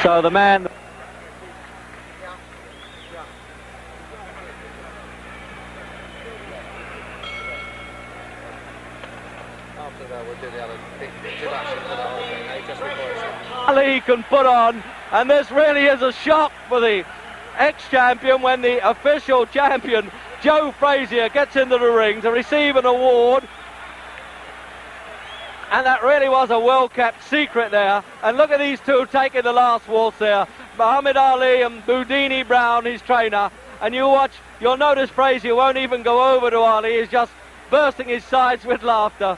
So the man... Ali can put on, and this really is a shock for the ex-champion when the official champion, Joe Frazier, gets into the ring to receive an award. And that really was a well-kept secret there. And look at these two taking the last waltz there. Muhammad Ali and Boudini Brown, his trainer. And you watch, you'll notice Frazier won't even go over to Ali. He's just bursting his sides with laughter.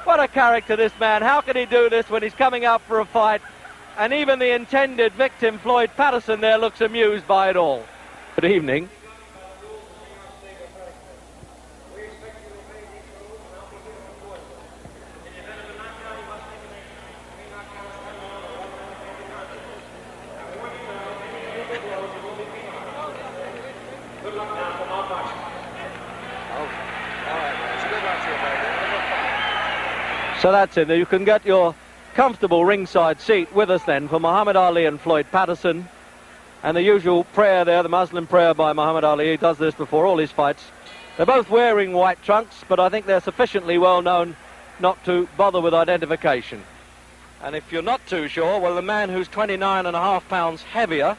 What a character, this man. How can he do this when he's coming out for a fight? And even the intended victim, Floyd Patterson, there looks amused by it all. Good evening. So that's it. You can get your comfortable ringside seat with us then for Muhammad Ali and Floyd Patterson. And the usual prayer there, the Muslim prayer by Muhammad Ali. He does this before all his fights. They're both wearing white trunks, but I think they're sufficiently well known not to bother with identification. And if you're not too sure, well, the man who's 29.5 pounds heavier,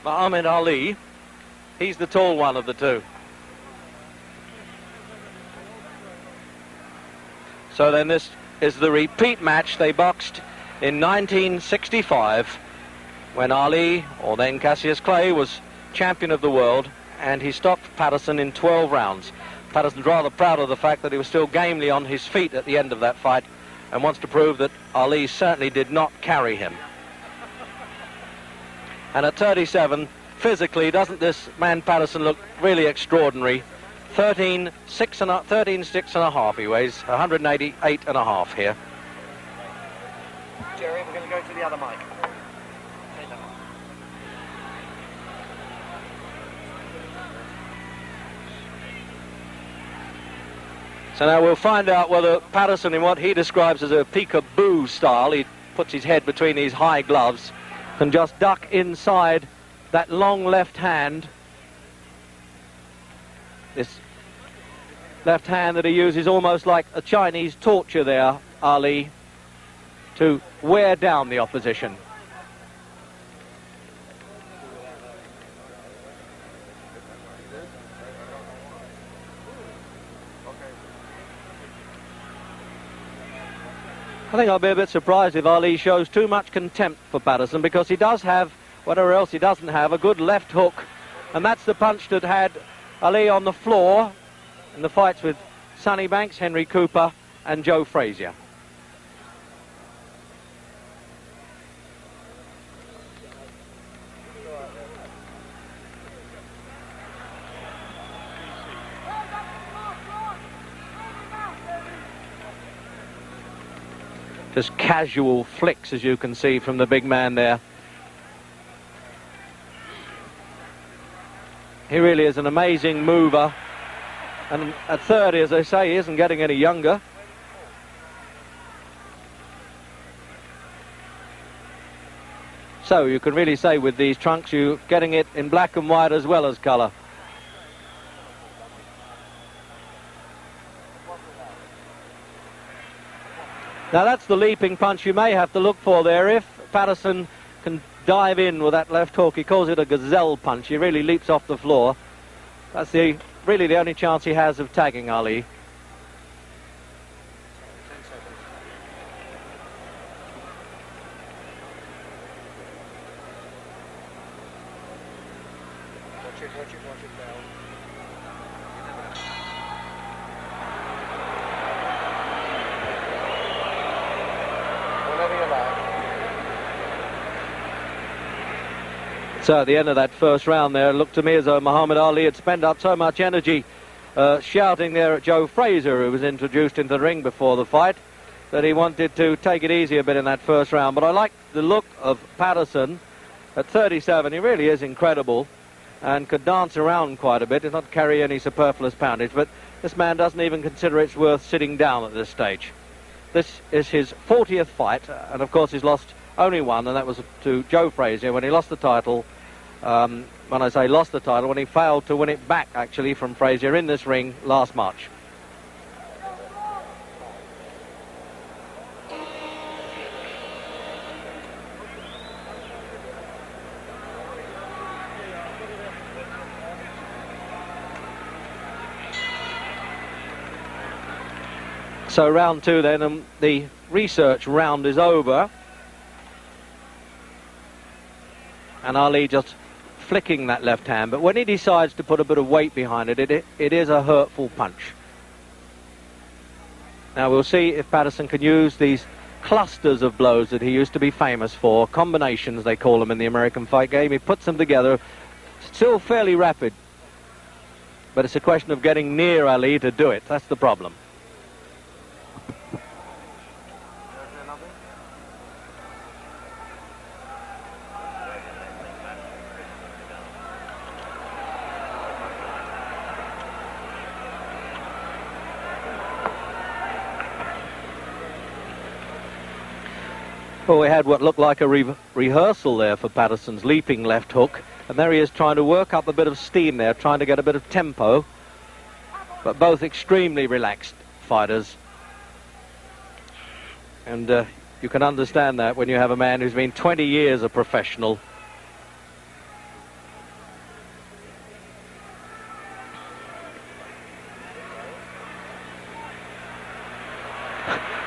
Muhammad Ali, he's the tall one of the two. So then this is the repeat match. They boxed in 1965 when Ali, or then Cassius Clay, was champion of the world, and he stopped Patterson in 12 rounds. Patterson's rather proud of the fact that he was still gamely on his feet at the end of that fight and wants to prove that Ali certainly did not carry him. And at 37, physically, doesn't this man Patterson look really extraordinary? 13.6 and a half he weighs, 188.5 here. Jerry, we're going to go to the other mic. So now we'll find out whether Patterson, in what he describes as a peekaboo style, he puts his head between these high gloves, can just duck inside that long left hand. This left hand that he uses almost like a Chinese torture there, Ali, to wear down the opposition. I think I'll be a bit surprised if Ali shows too much contempt for Patterson, because he does have, whatever else he doesn't have, a good left hook, and that's the punch that had Ali on the floor in the fights with Sonny Banks, Henry Cooper and Joe Frazier. Just casual flicks, as you can see from the big man there. He really is an amazing mover. And at 30, as I say, he isn't getting any younger. So you can really say with these trunks, you're getting it in black and white as well as colour. Now that's the leaping punch you may have to look for there. If Patterson can dive in with that left hook, he calls it a gazelle punch. He really leaps off the floor. That's really the only chance he has of tagging Ali. Watch it down. So at the end of that first round there, it looked to me as though Muhammad Ali had spent up so much energy shouting there at Joe Frazier, who was introduced into the ring before the fight, that he wanted to take it easy a bit in that first round. But I like the look of Patterson at 37. He really is incredible and could dance around quite a bit. Does not carry any superfluous poundage, but this man doesn't even consider it's worth sitting down at this stage. This is his 40th fight, and of course he's lost only one, and that was to Joe Frazier when he lost the title. When I say lost the title, when he failed to win it back, actually, from Frazier in this ring last March. So round two then, and the research round is over. And Ali just flicking that left hand, but when he decides to put a bit of weight behind it, it is a hurtful punch. Now we'll see if Patterson can use these clusters of blows that he used to be famous for, combinations they call them in the American fight game. He puts them together, still fairly rapid, but it's a question of getting near Ali to do it. That's the problem. Well, we had what looked like a rehearsal there for Patterson's leaping left hook, and there he is trying to work up a bit of steam there, trying to get a bit of tempo, but both extremely relaxed fighters. And you can understand that when you have a man who's been 20 years a professional.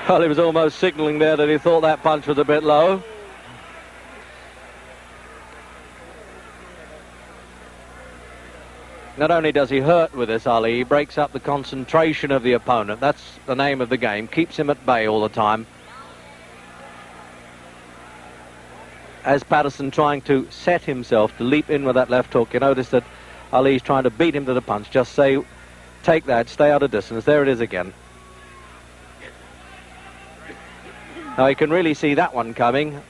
Well, he was almost signalling there that he thought that punch was a bit low. Not only does he hurt with this, Ali, he breaks up the concentration of the opponent. That's the name of the game. Keeps him at bay all the time. As Patterson trying to set himself to leap in with that left hook, you notice that Ali's trying to beat him to the punch. Just say, take that, stay out of distance. There it is again. Now you can really see that one coming.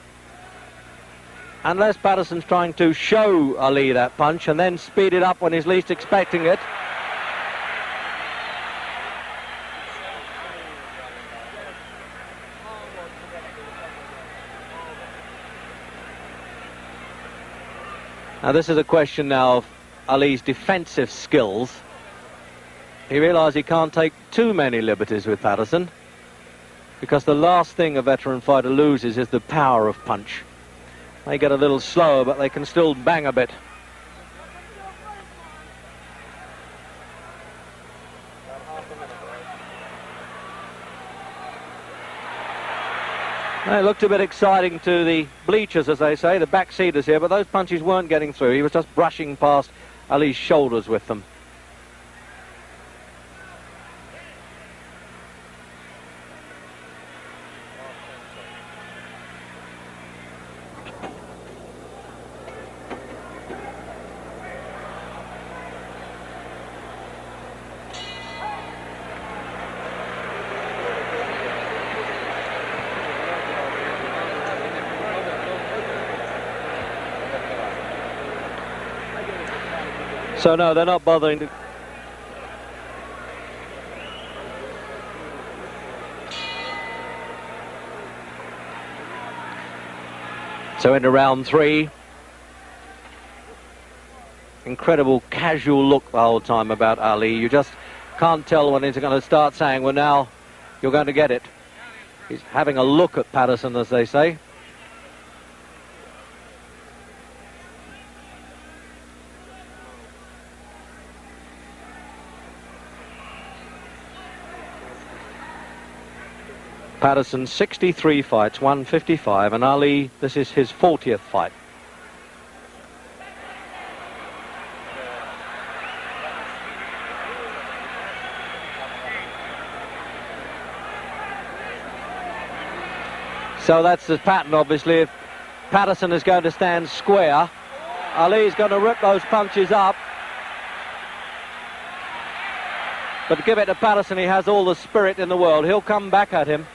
Unless Patterson's trying to show Ali that punch and then speed it up when he's least expecting it. Now this is a question now of Ali's defensive skills. He realised he can't take too many liberties with Patterson, because the last thing a veteran fighter loses is the power of punch. They get a little slower, but they can still bang a bit. It looked a bit exciting to the bleachers, as they say, the backseaters here, but those punches weren't getting through. He was just brushing past Ali's shoulders with them. So no, they're not bothering to... So into round three. Incredible casual look the whole time about Ali. You just can't tell when he's going to start saying, well, now you're going to get it. He's having a look at Patterson, as they say. Patterson 63 fights, 155, and Ali, this is his 40th fight. So that's the pattern, obviously. If Patterson is going to stand square, Ali's going to rip those punches up. But give it to Patterson, he has all the spirit in the world. He'll come back at him.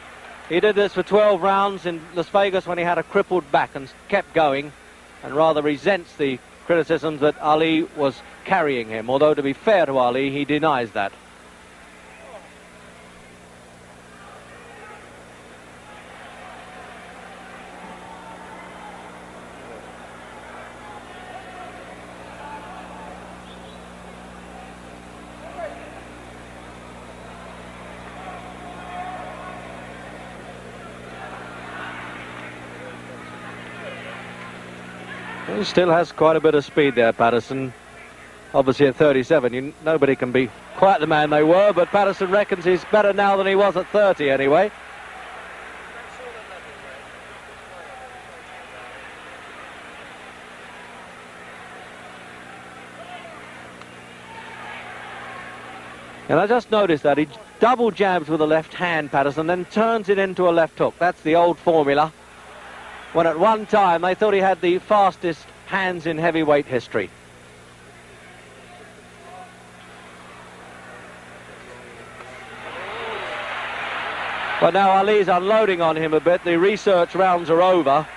He did this for 12 rounds in Las Vegas when he had a crippled back and kept going, and rather resents the criticisms that Ali was carrying him. Although, to be fair to Ali, he denies that. He still has quite a bit of speed there, Patterson. Obviously at 37, nobody can be quite the man they were, but Patterson reckons he's better now than he was at 30 anyway. And I just noticed that he double jabs with the left hand, Patterson, then turns it into a left hook. That's the old formula, when at one time they thought he had the fastest hands in heavyweight history. But now Ali's unloading on him a bit. The research rounds are over.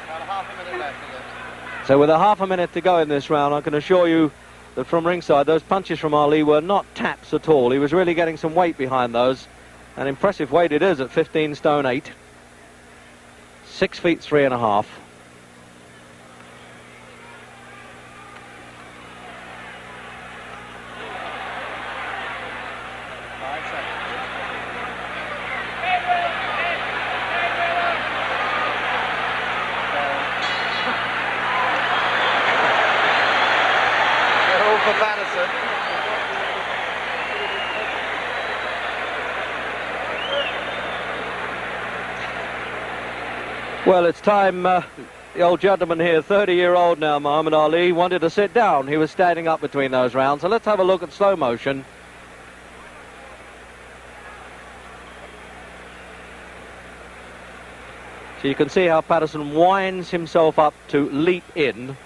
About half a minute left, is it? So with a half a minute to go in this round, I can assure you that from ringside, those punches from Ali were not taps at all. He was really getting some weight behind those. An impressive weight it is at 15 stone 8. 6 feet 3.5. For Patterson. Well, it's time. The old gentleman here, 30-year-old now, Muhammad Ali, wanted to sit down. He was standing up between those rounds. So let's have a look at slow motion. So you can see how Patterson winds himself up to leap in.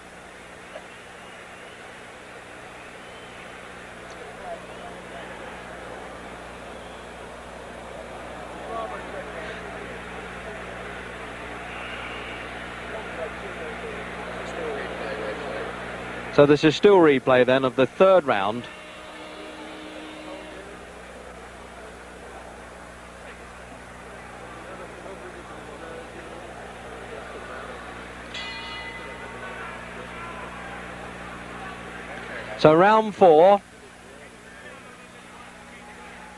So this is still replay then of the third round. So round 4,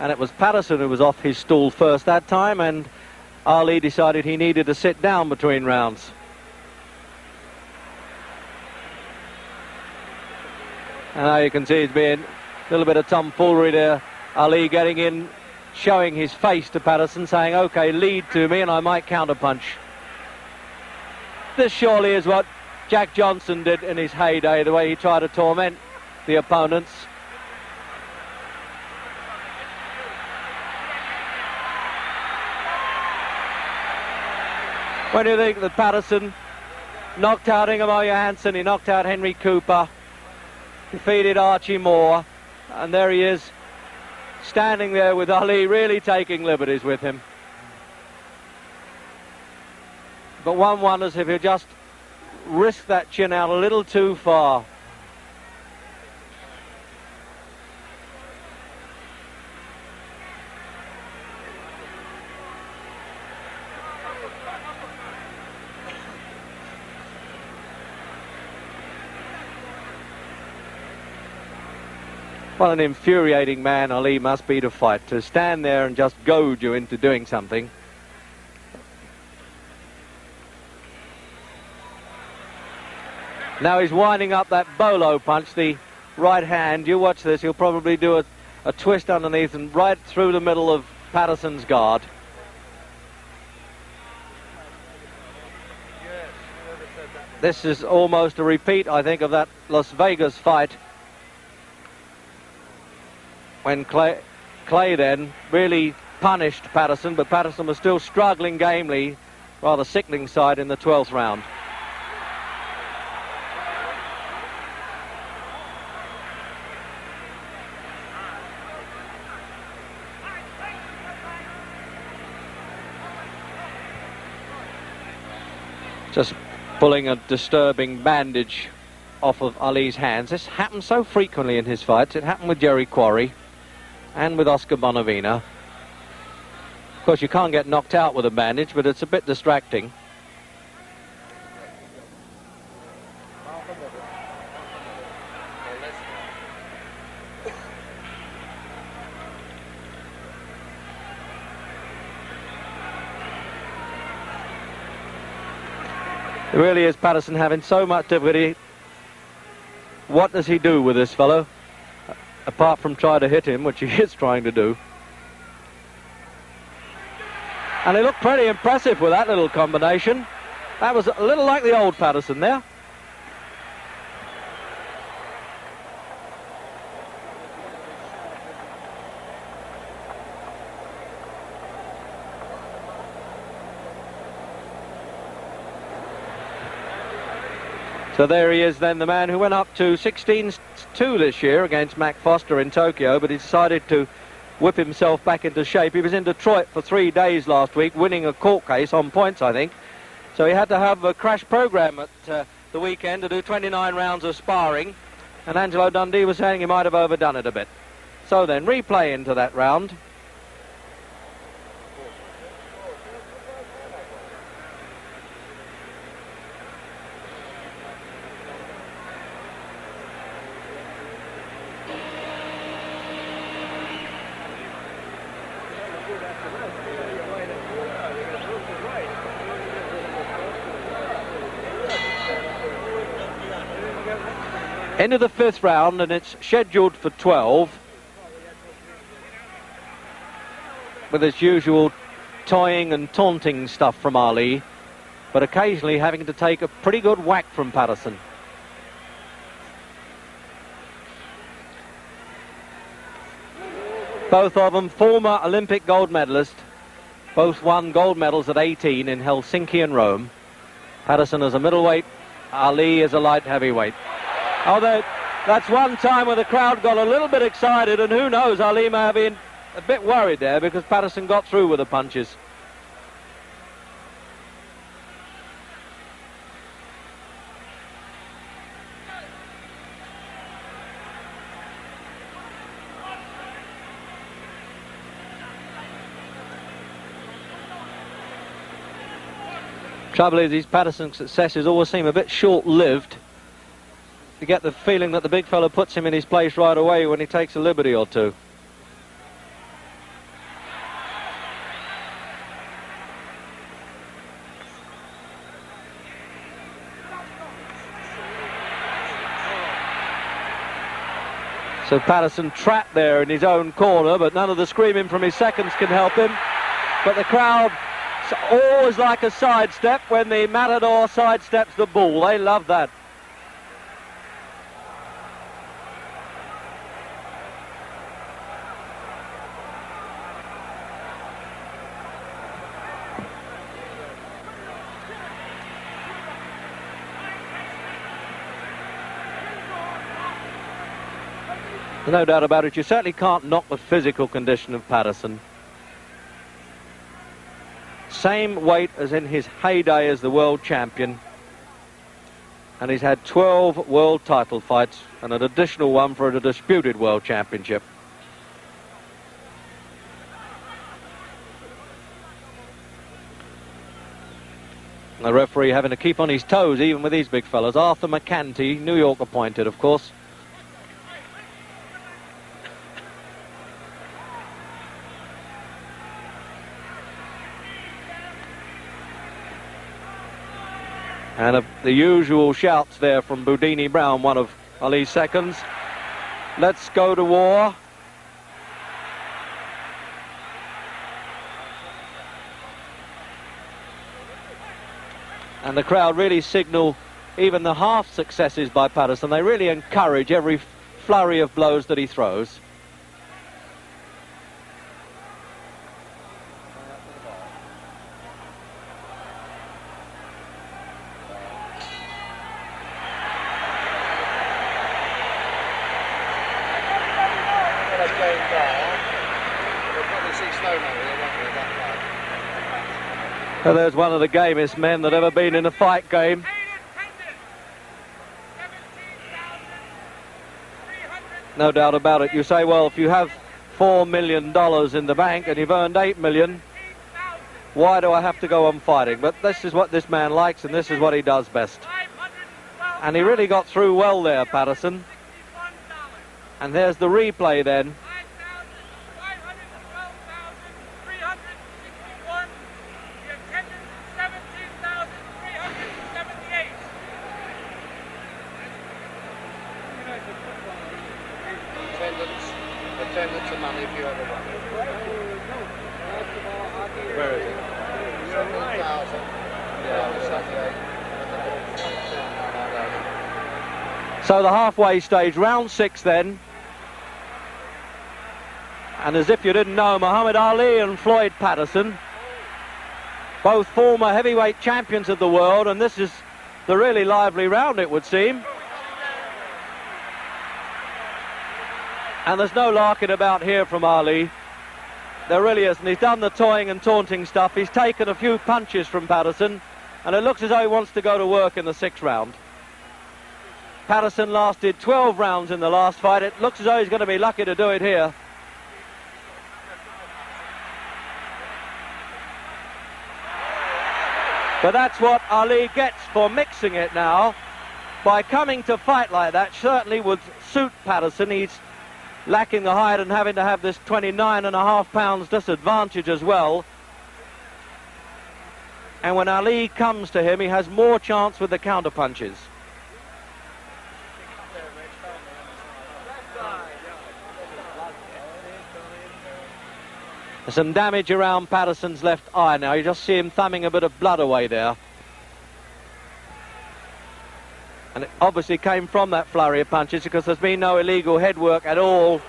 and it was Patterson who was off his stool first that time, and Ali decided he needed to sit down between rounds. And now you can see it's been a little bit of tomfoolery there. Ali getting in, showing his face to Patterson, saying, okay, lead to me and I might counterpunch. This surely is what Jack Johnson did in his heyday, the way he tried to torment the opponents. When you think that Patterson knocked out Ingemar Johansson, he knocked out Henry Cooper, defeated Archie Moore, and there he is, standing there with Ali, really taking liberties with him. But one wonders if he'll just risk that chin out a little too far. What an infuriating man Ali must be to fight, to stand there and just goad you into doing something. Now he's winding up that bolo punch, the right hand. You watch this, he'll probably do a twist underneath and right through the middle of Patterson's guard. Yes, whoever said that. This is almost a repeat, I think, of that Las Vegas fight when Clay then really punished Patterson, but Patterson was still struggling gamely, rather sickening side in the 12th round. Just pulling a disturbing bandage off of Ali's hands. This happens so frequently in his fights. It happened with Jerry Quarry and with Oscar Bonavina. Of course, you can't get knocked out with a bandage, but it's a bit distracting. It really is Patterson having so much difficulty. What does he do with this fellow? Apart from try to hit him, which he is trying to do. And he looked pretty impressive with that little combination. That was a little like the old Patterson there. So there he is then, the man who went up to 16-2 this year against Mac Foster in Tokyo, but he decided to whip himself back into shape. He was in Detroit for 3 days last week, winning a court case on points, I think. So he had to have a crash program at the weekend to do 29 rounds of sparring, and Angelo Dundee was saying he might have overdone it a bit. So then, replay into that round. Into the 5th round, and it's scheduled for 12, with its usual toying and taunting stuff from Ali, but occasionally having to take a pretty good whack from Patterson. Both of them former Olympic gold medalists, both won gold medals at 18 in Helsinki and Rome. Patterson as a middleweight, Ali as a light heavyweight. Although that's one time where the crowd got a little bit excited, and who knows, Ali may have been a bit worried there because Patterson got through with the punches. Trouble is, these Patterson successes always seem a bit short-lived. You get the feeling that the big fella puts him in his place right away when he takes a liberty or two. So Patterson trapped there in his own corner, but none of the screaming from his seconds can help him. But the crowd always like a sidestep when the matador sidesteps the bull. They love that. No doubt about it, you certainly can't knock the physical condition of Patterson. Same weight as in his heyday as the world champion. And he's had 12 world title fights and an additional one for a disputed world championship. And the referee having to keep on his toes even with these big fellas. Arthur McCanty, New York appointed, of course. And the usual shouts there from Boudini Brown, one of Ali's seconds. Let's go to war. And the crowd really signal even the half successes by Patterson. They really encourage every flurry of blows that he throws. Well, there's one of the gamest men that ever been in a fight game. No doubt about it. You say, well, if you have $4 million in the bank and you've earned $8 million, why do I have to go on fighting? But this is what this man likes, and this is what he does best. And he really got through well there, Patterson. And there's the replay then. Attendance and money if you ever won. Where is it? 7,000. Yeah, So the halfway stage, round 6 then. And as if you didn't know, Muhammad Ali and Floyd Patterson, both former heavyweight champions of the world, and this is the really lively round, it would seem. And there's no larking about here from Ali. There really isn't. He's done the toying and taunting stuff. He's taken a few punches from Patterson, and it looks as though he wants to go to work in the 6th round. Patterson lasted 12 rounds in the last fight. It looks as though he's going to be lucky to do it here. But that's what Ali gets for mixing it now. By coming to fight like that, certainly would suit Patterson. He's lacking the height and having to have this 29.5 pounds disadvantage as well. And when Ali comes to him, he has more chance with the counter punches. There's some damage around Patterson's left eye now. You just see him thumbing a bit of blood away there. And it obviously came from that flurry of punches because there's been no illegal head work at all.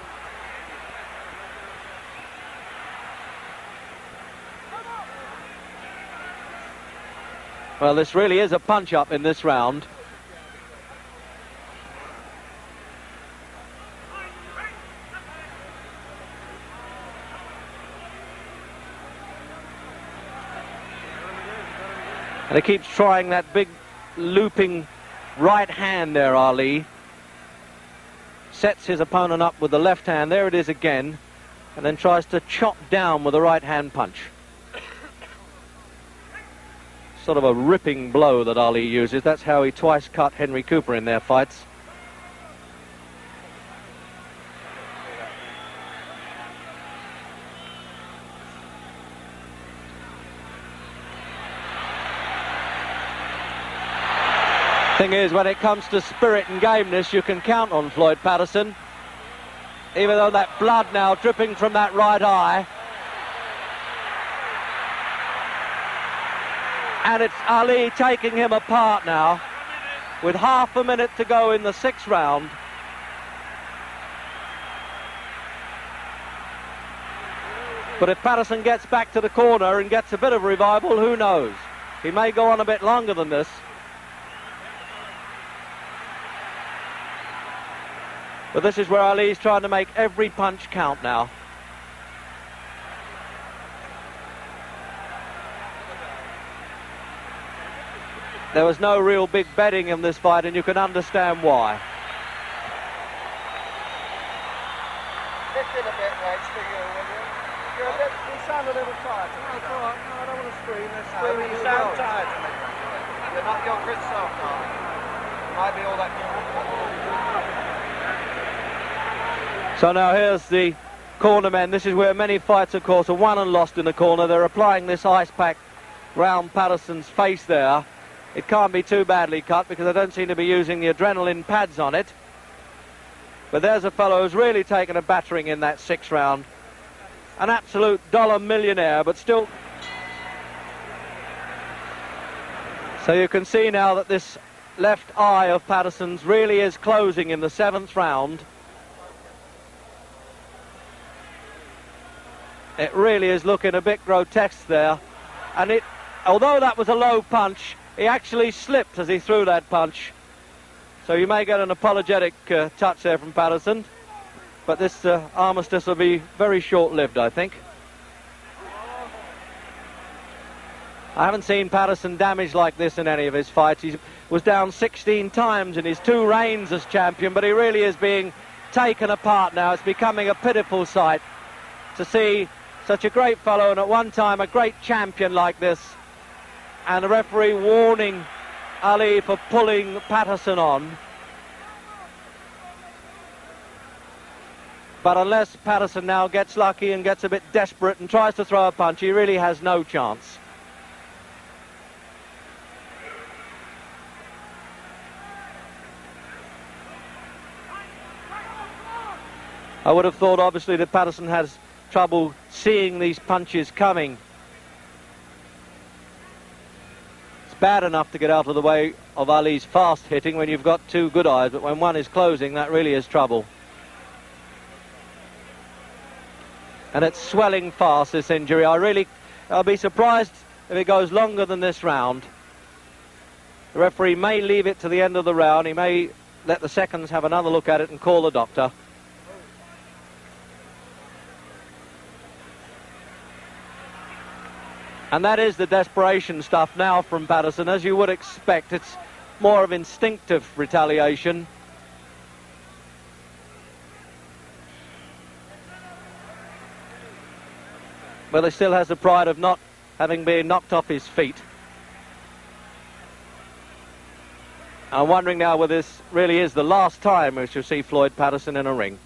Well, this really is a punch-up in this round. And he keeps trying that big looping right hand there, Ali. Sets his opponent up with the left hand. There it is again. And then tries to chop down with the right hand punch. Sort of a ripping blow that Ali uses. That's how he twice cut Henry Cooper in their fights. Thing is, when it comes to spirit and gameness, you can count on Floyd Patterson. Even though that blood now dripping from that right eye. And it's Ali taking him apart now, with half a minute to go in the 6th round. But if Patterson gets back to the corner and gets a bit of revival, who knows? He may go on a bit longer than this. But this is where Ali's trying to make every punch count now. There was no real big betting in this fight, and you can understand why. Lift it a bit, Rex, for you, will you? You sound a little tired. No, it's all right. No, I don't want to scream. You sound tired to me. You're not your Chris self, darling. Might be all that. So now here's the corner men. This is where many fights, of course, are won and lost in the corner. They're applying this ice pack round Patterson's face there. It can't be too badly cut because they don't seem to be using the adrenaline pads on it. But there's a fellow who's really taken a battering in that 6th round. An absolute dollar millionaire, but still. So you can see now that this left eye of Patterson's really is closing in the 7th round. It really is looking a bit grotesque there. And although that was a low punch, he actually slipped as he threw that punch. So you may get an apologetic touch there from Patterson. But this armistice will be very short-lived, I think. I haven't seen Patterson damaged like this in any of his fights. He was down 16 times in his 2 reigns as champion, but he really is being taken apart now. It's becoming a pitiful sight to see such a great fellow and at one time a great champion like this, and the referee warning Ali for pulling Patterson on. But unless Patterson now gets lucky and gets a bit desperate and tries to throw a punch, he really has no chance. I would have thought, obviously, that Patterson has trouble seeing these punches coming. It's bad enough to get out of the way of Ali's fast hitting when you've got 2 good eyes, but when one is closing, that really is trouble. And it's swelling fast, this injury. I'll be surprised if it goes longer than this round. The referee may leave it to the end of the round. He may let the seconds have another look at it and call the doctor. And that is the desperation stuff now from Patterson, as you would expect. It's more of instinctive retaliation. But he still has the pride of not having been knocked off his feet. I'm wondering now whether this really is the last time we shall see Floyd Patterson in a ring.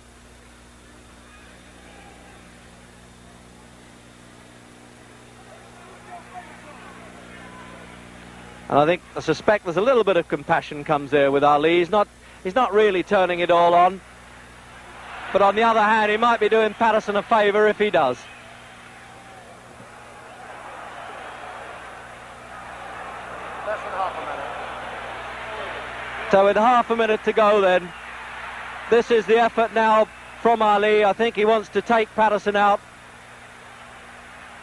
And I suspect there's a little bit of compassion comes there with Ali. He's not really turning it all on. But on the other hand, he might be doing Patterson a favour if he does. Less than half a minute. So with half a minute to go then, this is the effort now from Ali. I think he wants to take Patterson out.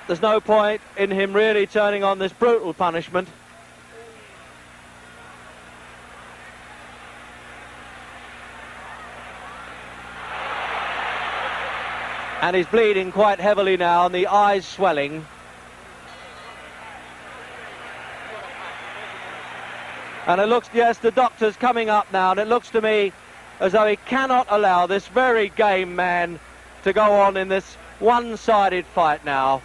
There's no point in him really turning on this brutal punishment. And he's bleeding quite heavily now, and the eyes swelling. And it looks, yes, the doctor's coming up now, and it looks to me as though he cannot allow this very game man to go on in this one-sided fight now.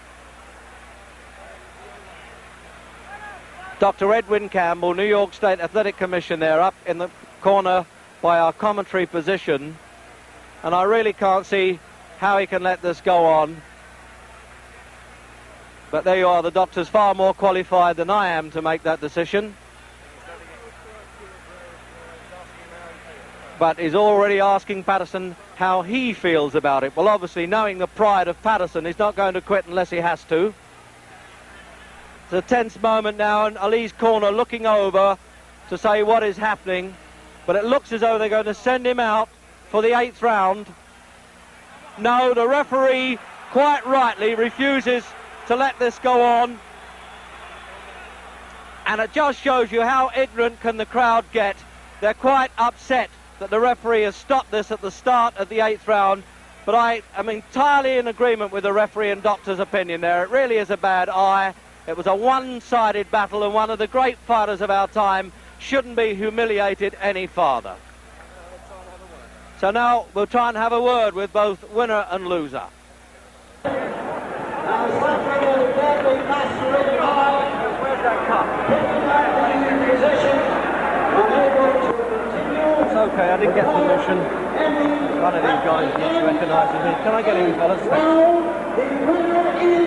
Dr. Edwin Campbell, New York State Athletic Commission there, up in the corner by our commentary position. And I really can't see how he can let this go on. But there you are, the doctor's far more qualified than I am to make that decision. But he's already asking Patterson how he feels about it. Well, obviously, knowing the pride of Patterson, he's not going to quit unless he has to. It's a tense moment now, and Ali's corner looking over to say what is happening. But it looks as though they're going to send him out for the 8th round. No, the referee, quite rightly, refuses to let this go on. And it just shows you how ignorant can the crowd get. They're quite upset that the referee has stopped this at the start of the 8th round. But I am entirely in agreement with the referee and doctor's opinion there. It really is a bad eye. It was a one-sided battle, and one of the great fighters of our time shouldn't be humiliated any farther. So now we'll try and have a word with both winner and loser. Where's that cup? It's okay, I didn't get permission. One of these guys recognises me. Can I get in, fellas? The winner is